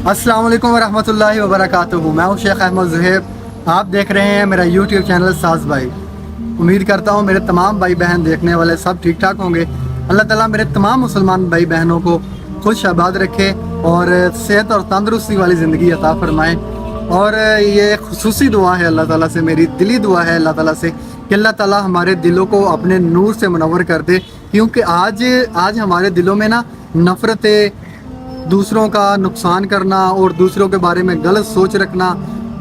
अस्सलाम वालेकुम वरहमतुल्लाहि वबरकातुहू। मैं हूँ शेख अहमद ज़ुहैब। आप देख रहे हैं मेरा यूट्यूब चैनल साज़ भाई। उम्मीद करता हूँ मेरे तमाम भाई बहन देखने वाले सब ठीक ठाक होंगे। अल्लाह ताला मेरे तमाम मुसलमान भाई बहनों को खुश आबाद रखे और सेहत और तंदरुस्ती वाली ज़िंदगी अता फरमाए। और ये खुसूसी दुआ है अल्लाह ताला से, मेरी दिली दुआ है अल्लाह ताला से कि अल्लाह ताला हमारे दिलों को अपने नूर से मुनव्वर कर दे, क्योंकि आज हमारे दिलों में ना नफ़रतें, दूसरों का नुकसान करना और दूसरों के बारे में गलत सोच रखना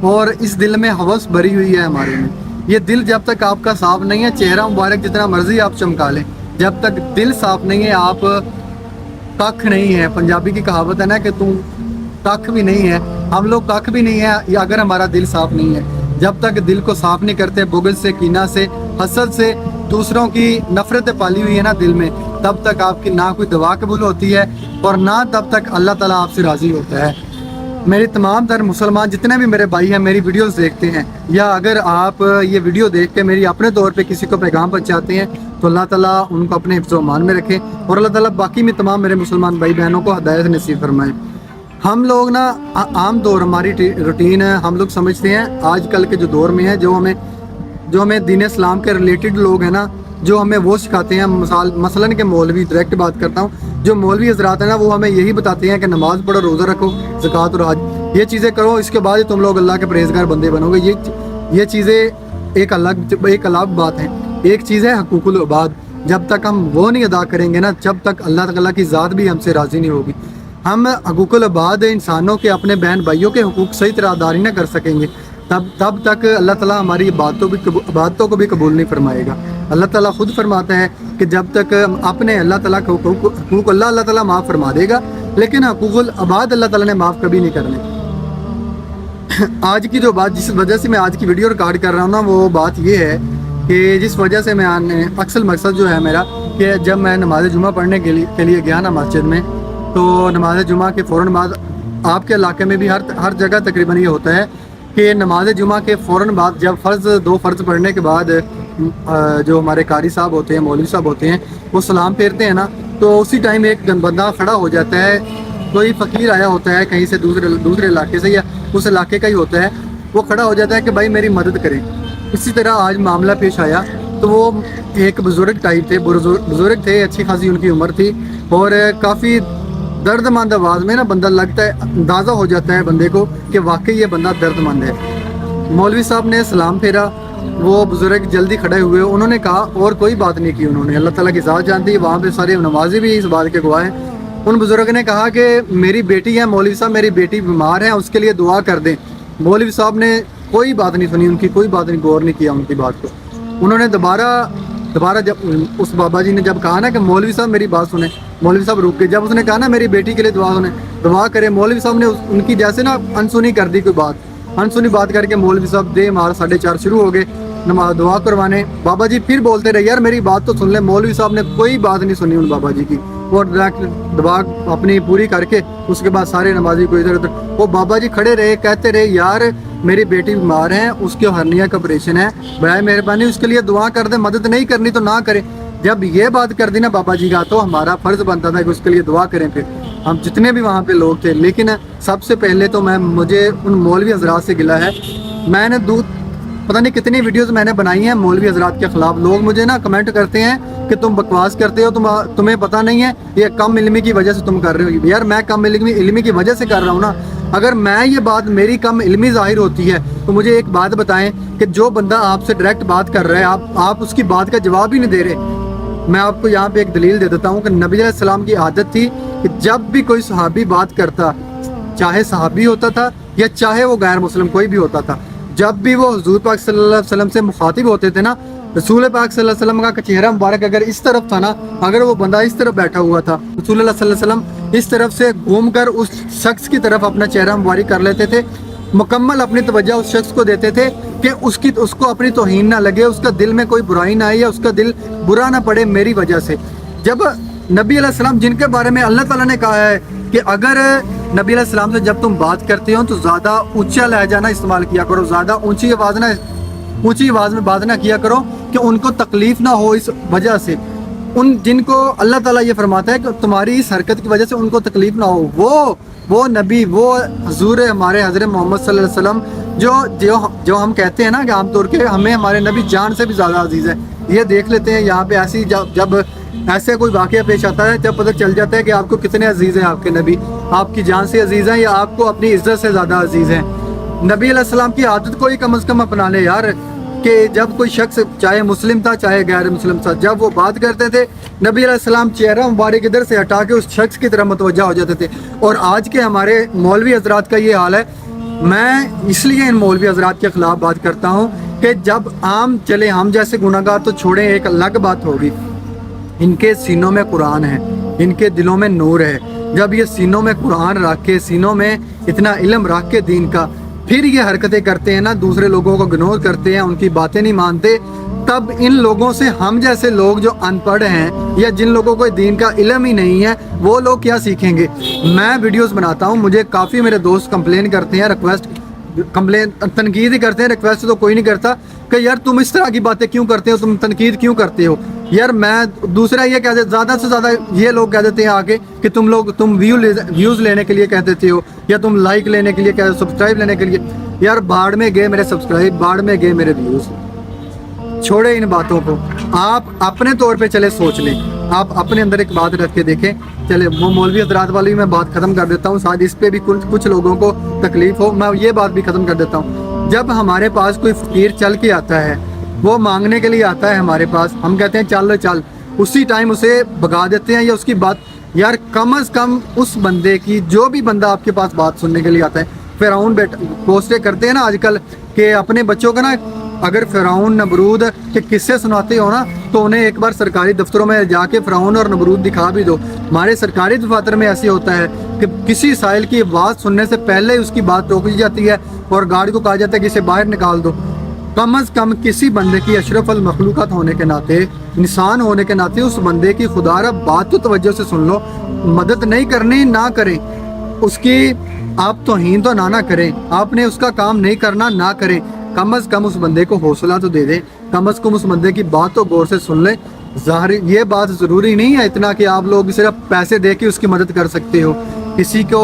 और इस दिल में हवस भरी हुई है हमारे में। ये दिल जब तक आपका साफ़ नहीं है, चेहरा मुबारक जितना मर्जी आप चमका लें, जब तक दिल साफ़ नहीं है आप कख नहीं है। पंजाबी की कहावत है ना कि तुम कख भी नहीं है, हम लोग कख भी नहीं है अगर हमारा दिल साफ़ नहीं है। जब तक दिल को साफ़ नहीं करते, बुग़्ज़ से, कीना से, हसद से, दूसरों की नफ़रतें पाली हुई है ना दिल में, तब तक आपकी ना कोई दुआ कबूल होती है और ना तब तक अल्लाह ताला आपसे राज़ी होता है। मेरे तमाम तर मुसलमान जितने भी मेरे भाई हैं मेरी वीडियोस देखते हैं, या अगर आप ये वीडियो देख के मेरी अपने तौर पे किसी को पैगाम पहुंचाते हैं तो अल्लाह ताला उनको अपने हिफ्ज़ व अमान में रखे और अल्लाह ताला बाकी में तमाम मेरे मुसलमान भाई बहनों को हिदायत नसीब फरमाए। हम लोग ना आम दौर हमारी रूटीन है, हम लोग समझते हैं आजकल के जो दौर में है, जो हमें दीन इस्लाम के रिलेटेड लोग हैं ना, जो हमें वो सिखाते हैं, मसलन के मौलवी, डायरेक्ट बात करता हूँ, जो मौलवी हजरात हैं ना वो हमें यही बताते हैं कि नमाज़ पढ़ो, रोज़ा रखो, ज़कात और हज, ये चीज़ें करो, इसके बाद ही तुम लोग अल्लाह के परहेज़गार बंदे बनोगे। ये चीज़ें एक अलग बात है। एक चीज़ है हकूकुल इबाद, जब तक हम वो नहीं अदा करेंगे ना, जब तक अल्लाह ताला की ज़ात भी हमसे राज़ी नहीं होगी। हम हकूकुल इबाद इंसानों के, अपने बहन भाइयों के हुकूक सही तरह अदा नहीं कर सकेंगे, तब तक अल्लाह ताला हमारी इबादतों को भी कबूल नहीं फरमाएगा। अल्लाह ताला खुद फरमाता है कि जब तक अपने अल्लाह ताला के हुकूक अल्लाह ताला माफ़ फरमा देगा, लेकिन हकूकुल इबाद अल्लाह ताला ने माफ़ कभी नहीं करने। आज की जो बात, जिस वजह से मैं आज की वीडियो रिकॉर्ड कर रहा हूँ ना, वो बात ये है कि जिस वजह से मैं अक्सर मकसद जो है मेरा कि जब मैं नमाज जुमा पढ़ने के लिए गया ना मस्जिद में, तो नमाज जुमा के फ़ौरन बाद, आपके इलाके में भी हर जगह तकरीबन ये होता है कि नमाज जुमा के फ़ौरन बाद जब दो फ़र्ज़ पढ़ने के बाद जो हमारे कारी साहब होते हैं, मौलवी साहब होते हैं, वो सलाम फेरते हैं ना, तो उसी टाइम एक बंदा खड़ा हो जाता है, कोई फ़कीर आया होता है कहीं से, दूसरे इलाके से या उस इलाके का ही होता है, वो खड़ा हो जाता है कि भाई मेरी मदद करें। इसी तरह आज मामला पेश आया, तो वो एक बुज़ुर्ग टाइप थे, बुज़ुर्ग थे, अच्छी खासी उनकी उम्र थी और काफ़ी दर्दमंद आवाज़ में ना बंदा लगता है, अंदाज़ा हो जाता है बंदे को कि वाकई ये बंदा दर्दमंद है। मौलवी साहब ने सलाम फेरा, वो बुज़ुर्ग जल्दी खड़े हुए, उन्होंने कहा, और कोई बात नहीं की उन्होंने, अल्लाह ताला की ज़ात जानती है, वहाँ पे सारे नमाजी भी इस बात के गवाह हैं। उन बुज़ुर्ग ने कहा कि मेरी बेटी है मौलवी साहब, मेरी बेटी बीमार है, उसके लिए दुआ कर दें। मौलवी साहब ने कोई बात नहीं सुनी उनकी, कोई बात नहीं, गौर नहीं किया उनकी बात को। उन्होंने दोबारा जब उस बाबा जी ने जब कहा ना कि मौलवी साहब मेरी बात सुने, मौलवी साहब रुक गए। जब उसने कहा ना मेरी बेटी के लिए दुआ करें, मौलवी साहब ने उनकी जैसे ना अनसुनी कर दी कोई बात, अनसुनी बात करके मौलवी साहब दे मार 4:30 शुरू हो गए नमाज दुआ करवाने। बाबा जी फिर बोलते रहे, यार मेरी बात तो सुन ले। मौलवी साहब ने कोई बात नहीं सुनी उन बाबा जी की, और दुआ अपनी पूरी करके उसके बाद सारे नमाजी को इधर उधर, वो बाबा जी खड़े रहे, कहते रहे, यार मेरी बेटी बीमार है, उसके हर्निया का ऑपरेशन है, बराए मेहरबानी उसके लिए दुआ कर दे, मदद नहीं करनी तो ना करें। जब ये बात कर दी ना बाबा जी का, तो हमारा फ़र्ज़ बनता था कि उसके लिए दुआ करें। फिर हम जितने भी वहाँ पे लोग थे, लेकिन सबसे पहले तो मुझे उन मौलवी हजरात से गिला है। मैंने पता नहीं कितनी वीडियोस मैंने बनाई हैं मौलवी हजरात के ख़िलाफ़। लोग मुझे ना कमेंट करते हैं कि तुम बकवास करते हो, तुम्हें पता नहीं है, ये कम इल्मी की वजह से तुम कर रहे हो। यार मैं कम इल्मी की वजह से कर रहा हूँ ना। अगर मैं ये बात मेरी कम इल्मी ज़ाहिर होती है तो मुझे एक बात बताएं कि जो बंदा आपसे डायरेक्ट बात कर रहा है, आप उसकी बात का जवाब ही नहीं दे रहे। मैं आपको यहाँ पे एक दलील दे देता हूँ कि नबी अलैहि सलाम की आदत थी कि जब भी कोई सहाबी बात करता, चाहे सहाबी होता था या चाहे वो गैर मुस्लिम कोई भी होता था, जब भी वो हुजूर पाक सल्लल्लाहु अलैहि वसल्लम से मुखातिब होते थे ना, रसूल पाक सल्लल्लाहु अलैहि वसल्लम का चेहरा मुबारक अगर इस तरफ था ना, अगर वो बंदा इस तरफ बैठा हुआ था, रसूल सल्लल्लाहु अलैहि वसल्लम इस तरफ से घूमकर उस शख्स की तरफ अपना चेहरा मुबारक कर लेते थे, मुकम्मल अपनी तवज्जो उस शख्स को देते थे कि उसको अपनी तौहीन ना लगे, उसका दिल में कोई बुराई ना आए या उसका दिल बुरा ना पड़े मेरी वजह से। जब नबी अलैहि सलाम, जिनके बारे में अल्लाह ताला ने कहा है कि अगर नबी अलैहि सलाम से जब तुम बात करते हो तो ज़्यादा ऊंचा लहजा ना इस्तेमाल किया करो, ज़्यादा ऊंची आवाज़ में बात ना किया करो कि उनको तकलीफ़ ना हो इस वजह से। ان جن کو اللہ تعالیٰ یہ فرماتا ہے کہ تمہاری اس حرکت کی وجہ سے ان کو تکلیف نہ ہو، وہ نبی، وہ حضور ہمارے حضرت محمد صلی اللہ علیہ وسلم جو ہم کہتے ہیں نا کہ عام طور کے ہمیں ہمارے نبی جان سے بھی زیادہ عزیز ہے. یہ دیکھ لیتے ہیں یہاں پہ ایسی جب ایسے کوئی واقعہ پیش آتا ہے جب پتہ چل جاتا ہے کہ آپ کو کتنے عزیز ہیں آپ کے نبی، آپ کی جان سے عزیز ہیں یا آپ کو اپنی عزت سے زیادہ عزیز ہیں. نبی علیہ السلام کی عادت کو ہی کم از کم اپنا لے یار، کہ جب کوئی شخص چاہے مسلم تھا چاہے غیر مسلم تھا، جب وہ بات کرتے تھے نبی علیہ السلام چہرہ مبارک ادھر سے ہٹا کے اس شخص کی طرف متوجہ ہو جاتے تھے. اور آج کے ہمارے مولوی حضرات کا یہ حال ہے. میں اس لیے ان مولوی حضرات کے خلاف بات کرتا ہوں کہ جب عام چلے ہم جیسے گناہ گار تو چھوڑیں، ایک الگ بات ہوگی، ان کے سینوں میں قرآن ہے، ان کے دلوں میں نور ہے. جب یہ سینوں میں قرآن رکھ کے، سینوں میں اتنا علم رکھ کے دین کا، پھر یہ حرکتیں کرتے ہیں نا، دوسرے لوگوں کو اگنور کرتے ہیں، ان کی باتیں نہیں مانتے، تب ان لوگوں سے ہم جیسے لوگ جو ان پڑھ ہیں یا جن لوگوں کو دین کا علم ہی نہیں ہے وہ لوگ کیا سیکھیں گے. میں ویڈیوز بناتا ہوں، مجھے کافی میرے دوست کمپلین کرتے ہیں، تنقید ہی کرتے ہیں، ریکویسٹ تو کوئی نہیں کرتا کہ یار تم اس طرح کی باتیں کیوں کرتے ہو، تم تنقید کیوں کرتے ہو. یار میں دوسرا یہ کہہ دیتا، زیادہ سے زیادہ یہ لوگ کہہ دیتے ہیں آگے کہ تم ویوز لینے کے لیے کہہ دیتے ہو، یا تم لائک لینے کے لیے کہہ، سبسکرائب لینے کے لیے. یار بھاڑ میں گئے میرے سبسکرائب، بھاڑ میں گئے میرے ویوز. چھوڑے ان باتوں کو، آپ اپنے طور پہ چلے سوچ لیں، آپ اپنے اندر ایک بات رکھ کے دیکھیں. چلے وہ مولوی حضرات والی میں بات ختم کر دیتا ہوں، شاید اس پہ بھی کچھ لوگوں کو تکلیف ہو، میں یہ بات بھی ختم کر دیتا ہوں. جب ہمارے پاس کوئی فقیر چل کے آتا ہے، وہ مانگنے کے لیے آتا ہے ہمارے پاس، ہم کہتے ہیں چل، اسی ٹائم اسے بھگا دیتے ہیں یا اس کی بات. یار کم از کم اس بندے کی، جو بھی بندہ آپ کے پاس بات سننے کے لیے آتا ہے، فرعون پوسٹیں کرتے ہیں نا آج کل کہ اپنے بچوں کا نا، اگر فرعون نمرود کے قصے سناتے ہو نا تو انہیں ایک بار سرکاری دفتروں میں جا کے فرعون اور نمرود دکھا بھی دو. ہمارے سرکاری دفاتر میں ایسے ہوتا ہے کہ کسی سائل کی بات سننے سے پہلے اس کی بات روک دی جاتی ہے اور گارڈ کو کہا جاتا ہے کہ اسے باہر نکال دو. کم از کم کسی بندے کی اشرف المخلوقات ہونے کے ناطے، انسان ہونے کے ناطے اس بندے کی خدا را بات تو توجہ سے سن لو. مدد نہیں کرنی نہ کریں، اس کی آپ توہین تو نہ کریں، آپ نے اس کا کام نہیں کرنا نہ کریں. کم از کم اس بندے کو حوصلہ تو دے دیں، کم از کم اس بندے کی بات تو غور سے سن لیں. ظاہر یہ بات ضروری نہیں ہے اتنا کہ آپ لوگ صرف پیسے دے کے اس کی مدد کر سکتے ہو. کسی کو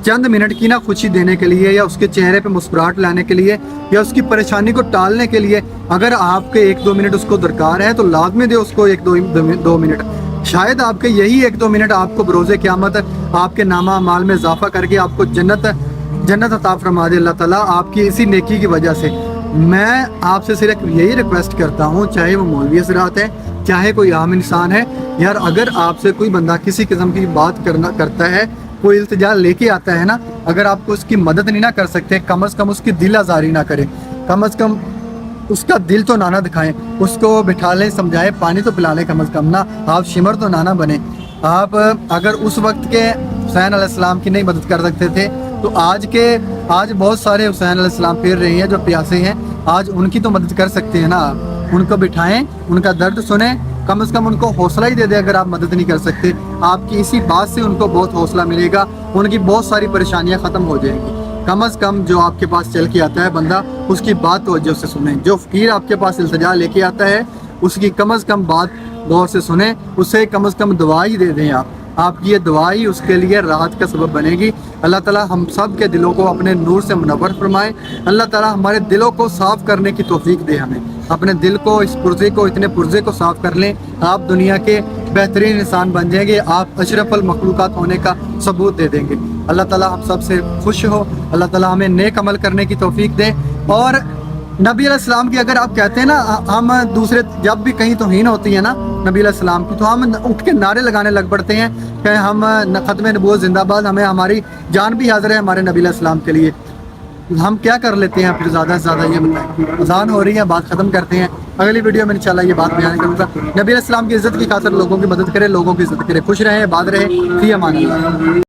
چند منٹ کی نا خوشی دینے کے لیے، یا اس کے چہرے پہ مسکراہٹ لانے کے لیے، یا اس کی پریشانی کو ٹالنے کے لیے، اگر آپ کے 1-2 منٹ اس کو درکار ہے تو لازمی دے اس کو 1-2 منٹ. شاید آپ کے یہی 1-2 منٹ آپ کو بروز قیامت آپ کے نامہ اعمال میں اضافہ کر کے آپ کو جنت عطا فرما دے اللہ تعالیٰ، آپ کی اسی نیکی کی وجہ سے. میں آپ سے صرف یہی ریکویسٹ کرتا ہوں، چاہے وہ مولوی حضرات ہیں، چاہے کوئی عام انسان ہے، یار اگر آپ سے کوئی بندہ کسی قسم کی بات کرتا ہے، کوئی التجا لے کے آتا ہے نا، اگر آپ کو اس کی مدد نہیں نہ کر سکتے، کم از کم اس کی دل آزاری نہ کریں، کم از کم اس کا دل تو نہ دکھائیں، اس کو بٹھا لیں، سمجھائیں، پانی تو پلا لیں کم از کم نا. آپ شمر تو نہ بنیں. آپ اگر اس وقت کے حسین علیہ السلام کی نہیں مدد کر سکتے تھے تو آج بہت سارے حسین علیہ السلام پھر رہے ہیں جو پیاسے ہیں، آج ان کی تو مدد کر سکتے ہیں نا. آپ ان کو بٹھائیں، ان کا درد سنیں، کم از کم ان کو حوصلہ ہی دے دیں. اگر آپ مدد نہیں کر سکتے، آپ کی اسی بات سے ان کو بہت حوصلہ ملے گا، ان کی بہت ساری پریشانیاں ختم ہو جائیں گی. کم از کم جو آپ کے پاس چل کے آتا ہے بندہ، اس کی بات توجہ سے سنیں. جو فقیر آپ کے پاس التجا لے کے آتا ہے، اس کی کم از کم بات غور سے سنیں، اسے کم از کم دعا ہی دے دیں. آپ کی یہ دعا ہی اس کے لیے راحت کا سبب بنے گی. اللہ تعالیٰ ہم سب کے دلوں کو اپنے نور سے منور فرمائے. اللہ تعالیٰ ہمارے دلوں کو صاف کرنے کی توفیق دے. ہمیں اپنے دل کو، اس پرزے کو، اتنے پرزے کو صاف کر لیں. آپ دنیا کے بہترین انسان بن جائیں گے، آپ اشرف المخلوقات ہونے کا ثبوت دے دیں گے. اللہ تعالیٰ ہم سب سے خوش ہو. اللہ تعالیٰ ہمیں نیک عمل کرنے کی توفیق دے. اور نبی علیہ السلام کی اگر آپ کہتے ہیں نا، ہم دوسرے جب بھی کہیں توہین ہوتی ہے نا نبی علیہ السلام کی، تو ہم اٹھ کے نعرے لگانے لگ پڑتے ہیں کہ ہم ختم نبوت زندہ باد، ہماری جان بھی حاضر ہے ہمارے نبی علیہ السلام کے لیے. ہم کیا کر لیتے ہیں پھر زیادہ سے زیادہ؟ یہ بتائیں. اذان ہو رہی ہے، بات ختم کرتے ہیں. اگلی ویڈیو میں انشاءاللہ یہ بات بیان کروں گا. نبی علیہ السلام کی عزت کی خاطر لوگوں کی مدد کرے، لوگوں کی عزت کرے. خوش رہیں، آباد رہیں. فی امان اللہ.